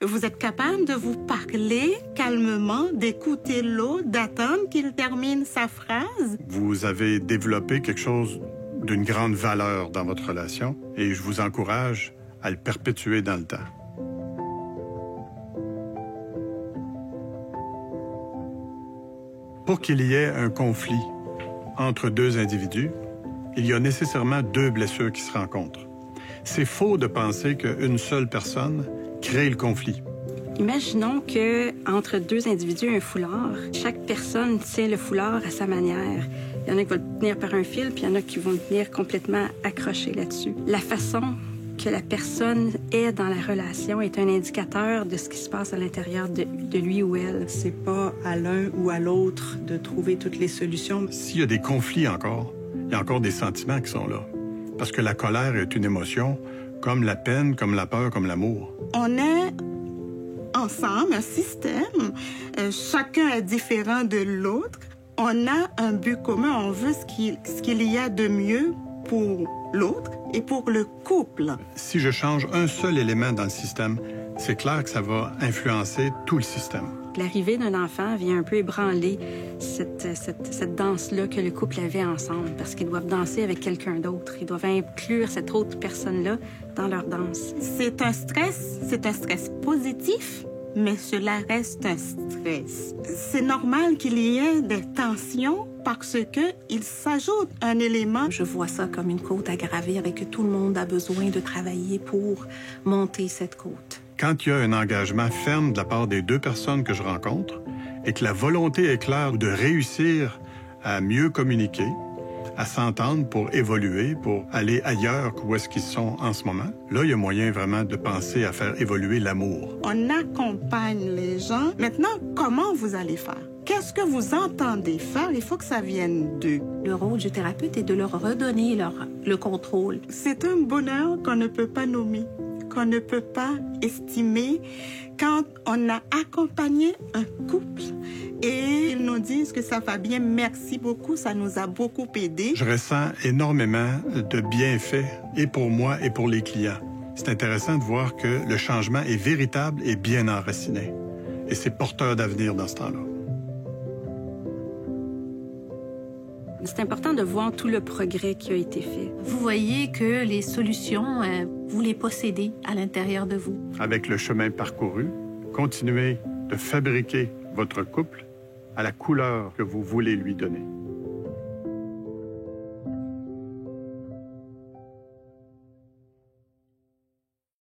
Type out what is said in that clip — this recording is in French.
Vous êtes capable de vous parler calmement, d'écouter l'autre, d'attendre qu'il termine sa phrase? Vous avez développé quelque chose d'une grande valeur dans votre relation et je vous encourage à le perpétuer dans le temps. Pour qu'il y ait un conflit entre deux individus, il y a nécessairement deux blessures qui se rencontrent. C'est faux de penser qu'une seule personne crée le conflit. Imaginons que entre deux individus, un foulard, chaque personne tient le foulard à sa manière. Il y en a qui vont le tenir par un fil, puis il y en a qui vont le tenir complètement accroché là-dessus. La façon que la personne est dans la relation est un indicateur de ce qui se passe à l'intérieur de lui ou elle. C'est pas à l'un ou à l'autre de trouver toutes les solutions. S'il y a des conflits encore, il y a encore des sentiments qui sont là. Parce que la colère est une émotion, comme la peine, comme la peur, comme l'amour. On est ensemble, un système. Chacun est différent de l'autre. On a un but commun. On veut ce qu'il y a de mieux pour l'autre et pour le couple. Si je change un seul élément dans le système, c'est clair que ça va influencer tout le système. L'arrivée d'un enfant vient un peu ébranler cette danse-là que le couple avait ensemble, parce qu'ils doivent danser avec quelqu'un d'autre. Ils doivent inclure cette autre personne-là dans leur danse. C'est un stress positif, mais cela reste un stress. C'est normal qu'il y ait des tensions parce qu'il s'ajoute un élément. Je vois ça comme une côte à gravir et que tout le monde a besoin de travailler pour monter cette côte. Quand il y a un engagement ferme de la part des deux personnes que je rencontre et que la volonté est claire de réussir à mieux communiquer, à s'entendre pour évoluer, pour aller ailleurs qu'où est-ce qu'ils sont en ce moment, là, il y a moyen vraiment de penser à faire évoluer l'amour. On accompagne les gens. Maintenant, comment vous allez faire? Qu'est-ce que vous entendez faire? Il faut que ça vienne d'eux. Le rôle du thérapeute est de leur redonner le contrôle. C'est un bonheur qu'on ne peut pas nommer, qu'on ne peut pas estimer. Quand on a accompagné un couple et ils nous disent que ça va bien, merci beaucoup, ça nous a beaucoup aidé. Je ressens énormément de bienfaits et pour moi et pour les clients. C'est intéressant de voir que le changement est véritable et bien enraciné. Et c'est porteur d'avenir dans ce temps-là. C'est important de voir tout le progrès qui a été fait. Vous voyez que les solutions, vous les possédez à l'intérieur de vous. Avec le chemin parcouru, continuez de fabriquer votre couple à la couleur que vous voulez lui donner.